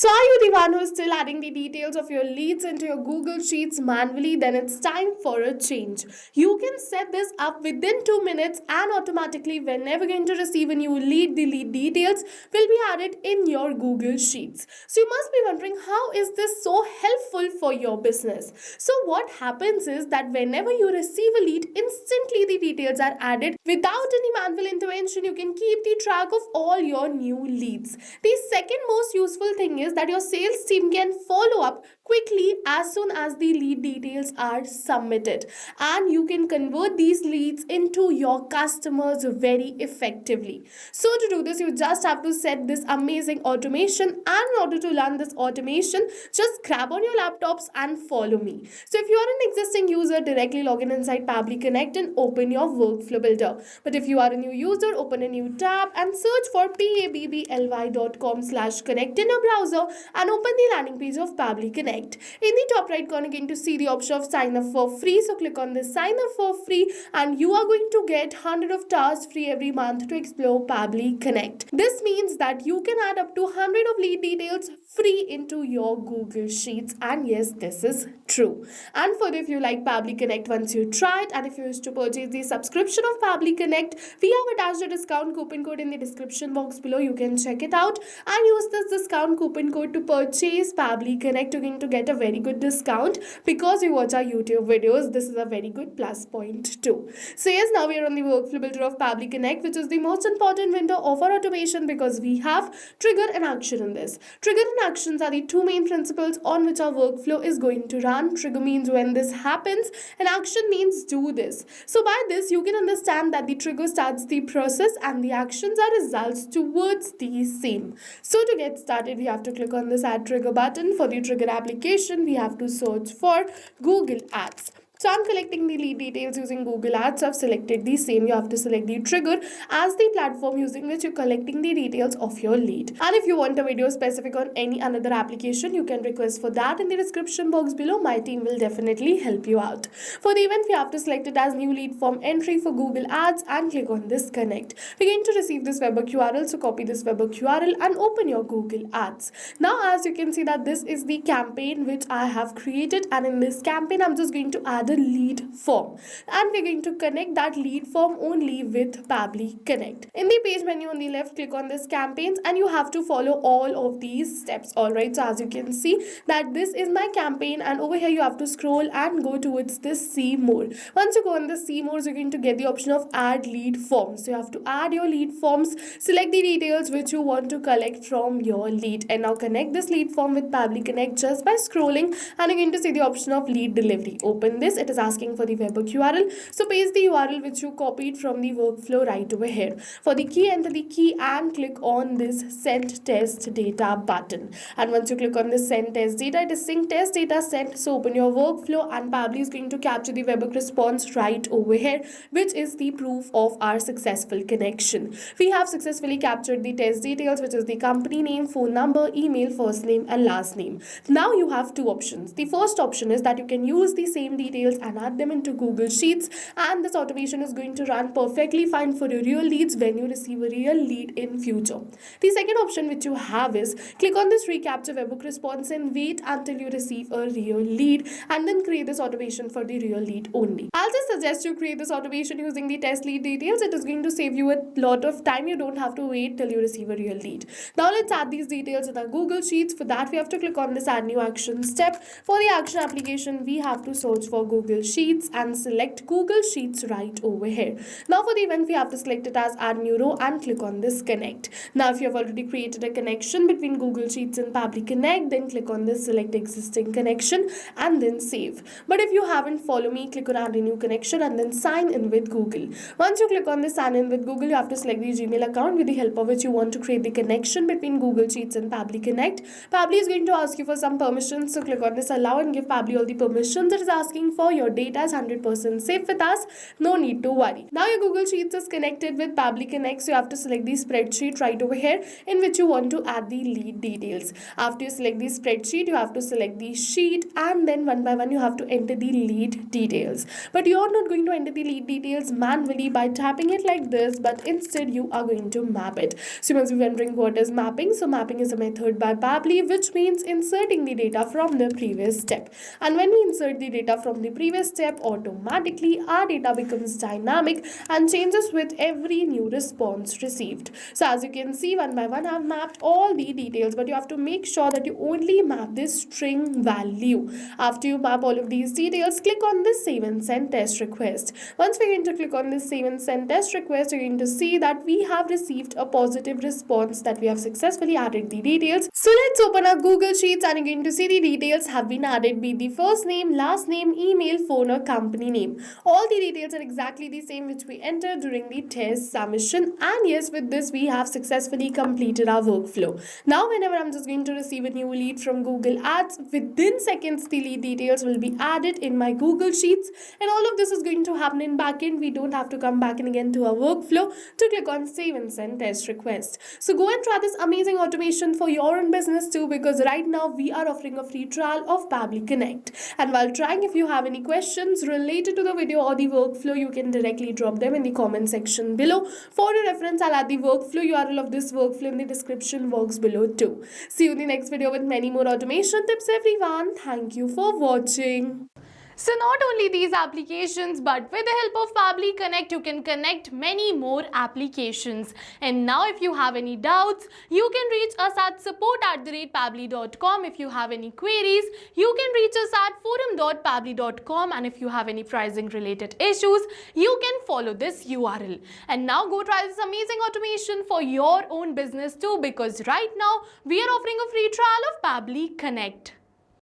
So, are you the one who is still adding the details of your leads into your Google Sheets manually? Then it's time for a change. You can set this up within 2 minutes, and automatically, whenever you're going to receive a new lead, the lead details will be added in your Google Sheets. So, you must be wondering, how is this so helpful for your business? So, what happens is that whenever you receive a lead, instantly the details are added without any manual intervention. You can keep the track of all your new leads. The second most useful thing is that your sales team can follow up quickly as soon as the lead details are submitted, and you can convert these leads into your customers very effectively. So to do this, you just have to set this amazing automation, and in order to learn this automation, just grab on your laptops and follow me. So if you are an existing user, directly log in inside Pabbly Connect and open your workflow builder. But if you are a new user, open a new tab and search for pabbly.com/connect in your browser and open the landing page of Pabbly Connect. In the top right corner, you're going to see the option of sign up for free. So click on this sign up for free, and you are going to get 100 of tasks free every month to explore Pabbly Connect. This means that you can add up to 100 of lead details free into your Google Sheets. And yes, this is true. And further, if you like Pabbly Connect once you try it, and if you wish to purchase the subscription of Pabbly Connect, we have attached a discount coupon code in the description box below. You can check it out and use this discount coupon code to purchase Pabbly Connect. You're going to get a very good discount because you watch our YouTube videos. This is a very good plus point too. So yes, now we are on the workflow builder of Pabbly Connect, which is the most important window of our automation because we have trigger and action in this. Trigger and actions are the two main principles on which our workflow is going to run. Trigger means when this happens, and action means do this. So by this, you can understand that the trigger starts the process and the actions are results towards the same. So to get started, we have to click on this add trigger button. For the trigger application, we have to search for Google Ads. So I'm collecting the lead details using Google Ads. I've selected the same. You have to select the trigger as the platform using which you're collecting the details of your lead. And if you want a video specific on any another application, you can request for that in the description box below. My team will definitely help you out. For the event, we have to select it as new lead form entry for Google Ads and click on this connect. We're going to receive this webhook URL. So copy this webhook URL and open your Google Ads. Now, as you can see that this is the campaign which I have created, and in this campaign, I'm just going to add a lead form, and we're going to connect that lead form only with Pabbly Connect. In the page menu on the left, click on this campaigns, and you have to follow all of these steps. Alright, so as you can see that this is my campaign, and over here you have to scroll and go towards this see more. Once you go on the see more, you're going to get the option of add lead forms. So you have to add your lead forms, select the details which you want to collect from your lead, and now connect this lead form with Pabbly Connect just by scrolling, and you're going to see the option of lead delivery. Open this. It is asking for the webhook URL. So paste the URL which you copied from the workflow right over here. For the key, enter the key and click on this send test data button. And once you click on this send test data, it is saying test data sent. So open your workflow, and Pabbly is going to capture the webhook response right over here, which is the proof of our successful connection. We have successfully captured the test details, which is the company name, phone number, email, first name and last name. Now you have two options. The first option is that you can use the same details and add them into Google Sheets, and this automation is going to run perfectly fine for your real leads when you receive a real lead in future. The second option which you have is click on this recapture webhook response and wait until you receive a real lead, and then create this automation for the real lead only. I'll just suggest you create this automation using the test lead details. It is going to save you a lot of time. You don't have to wait till you receive a real lead. Now let's add these details in our Google Sheets. For that, we have to click on this add new action step. For the action application, we have to search for Google Sheets and select Google Sheets right over here. Now for the event, we have to select it as add new row and click on this connect. Now if you have already created a connection between Google Sheets and Pabbly Connect, then click on this select existing connection and then save. But if you haven't, follow me, click on add a new connection and then sign in with Google. Once you click on this sign in with Google, you have to select the Gmail account with the help of which you want to create the connection between Google Sheets and Pabbly Connect. Pabbly is going to ask you for some permissions, so click on this allow and give Pabbly all the permissions it is asking for. for. Your data is 100% safe with us. No need to worry. Now your Google Sheets is connected with Pabbly Connect, so you have to select the spreadsheet right over here in which you want to add the lead details. After you select the spreadsheet, you have to select the sheet, and then one by one you have to enter the lead details. But you are not going to enter the lead details manually by tapping it like this, but instead you are going to map it. So you must be wondering what is mapping. So mapping is a method by Pabbly which means inserting the data from the previous step. And when we insert the data from the previous step, automatically our data becomes dynamic and changes with every new response received. So as you can see, one by one I have mapped all the details, but you have to make sure that you only map this string value. After you map all of these details, click on this save and send test request. Once we're going to click on this save and send test request, you're going to see that we have received a positive response that we have successfully added the details. So let's open our Google Sheets and you're going to see the details have been added, be the first name, last name, email, phone or company name. All the details are exactly the same which we entered during the test submission, and yes, with this we have successfully completed our workflow. Now whenever I'm just going to receive a new lead from Google Ads, within seconds the lead details will be added in my Google Sheets, and all of this is going to happen in backend. We don't have to come back in again to our workflow to click on save and send test request. So go and try this amazing automation for your own business too, because right now we are offering a free trial of Pabbly Connect. And while trying, if you have any questions related to the video or the workflow, you can directly drop them in the comment section below. For your reference, I'll add the workflow URL of this workflow in the description box below too. See you in the next video with many more automation tips, everyone. Thank you for watching. So not only these applications, but with the help of Pabbly Connect, you can connect many more applications. And now if you have any doubts, you can reach us at support@pabbly.com. If you have any queries, you can reach us at forum.pabbly.com. And if you have any pricing related issues, you can follow this URL. And now go try this amazing automation for your own business too, because right now we are offering a free trial of Pabbly Connect.